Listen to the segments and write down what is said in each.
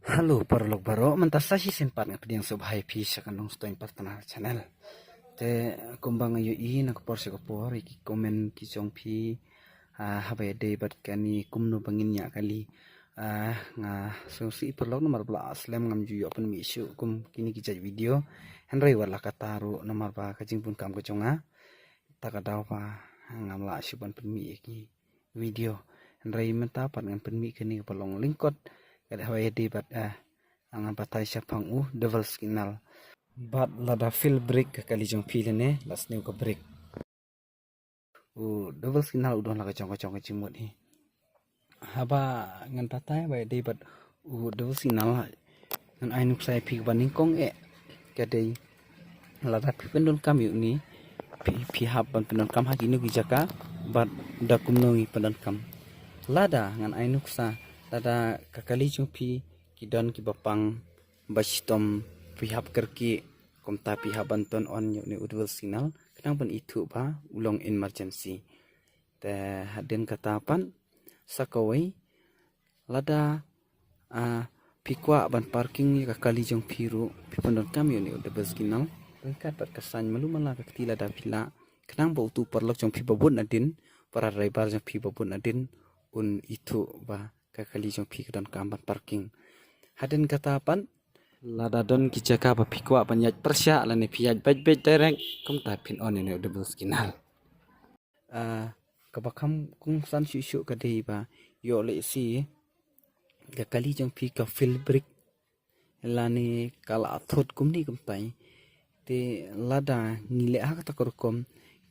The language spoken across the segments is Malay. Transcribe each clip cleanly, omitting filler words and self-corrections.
Halo parlok baro mentasa si sempat ngapediang subhai pi sakanong stoin partner channel. Te kumbang ayo I nak por se kopor iki komen ki jong pi habai de bat kani kumno bangin nya kali nga so si parlok nomor bla aslam ngam ju yo pen mi su kum kini ki jaj video henry wala kataru nomor ba kajing pun kam ko jonga takadaw pa ngam la siban pen mi ki video henry menta pat ngam pen mi kini palong lingkot kada habai de bat angan patai syapang double signal bat lada fill break kali jong fil ne las new ka break double signal udon laga chong chimut hi haba ngan patai bai de bat double signal ngan ainuk sai phi baning kong kadai lada phi pendon kam yu ni phi hab ban pendon kam hakinu gi jaka bat dakum nongi pendon kam lada ngan ainuk sa lada kakali jong phi kidon ki bapang bastom pihap kerki komta pihap banton on ni udwal signal kadang pun itu ba ulong emergency te haden katapan sakawai lada pikwa ban parking ni kakali jong phiru pipondon kam ni udwal signal kat pat kasan malu mala kakti lada pila kadang ba utu perlok jong phi babun adin para driver jong phi babun adin un itu ba kakali jong phi kadon kam ban parking haden katapan lada don kijaka ba pikwa panyaj persya lani piyaj bej direct kum tapin on ni double signal kabakam kung san shu ka dei ba yo le si ga kali jong pi ka fill brick lani kala thot kum ni kum tai te lada ngile ha ta korkom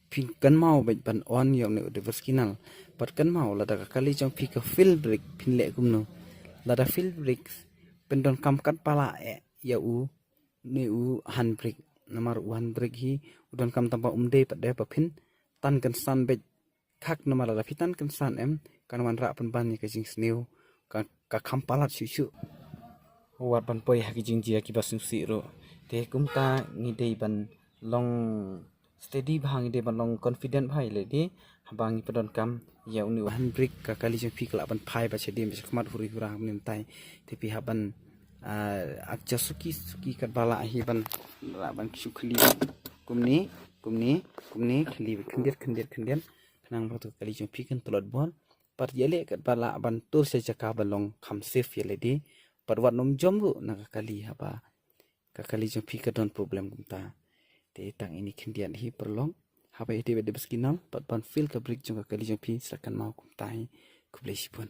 pin kan mau bej ban on yo ni double signal pat kan mau lada ka kali jong pi ka fill brick pin le kum no lada fill brick pendon kam kat pala ya ni handbrake nomor handbrake hi udon kam tampa umde pada papin tan kan san be khak nomor la fitan kan san kan wan ra pan ban ni ka jing sneu ka kham palat shu wat ban poi ha ki jing jia ki basung si ro te kumta ni dei ban long steady bhang de ban long confident bhai le di habangi pedon kam ya uni handbrake ka kali jing phi kala ban phai ba chedim be khmat huri hura nim tai te pi haban akja suki kat bala hi ban syukli kumni khli khendir nang batu kali jong pi kan tolot bon par yele kat bala ban tur se jaka balong kham safe yele di par wat nom jom bu na kali haba ka kali jong pi ka don problem kumta te tang ini khendian hi perlong haba ite be skinal pat ban feel ka break jong ka kali jong pi sakan mau kumta hi kublesipun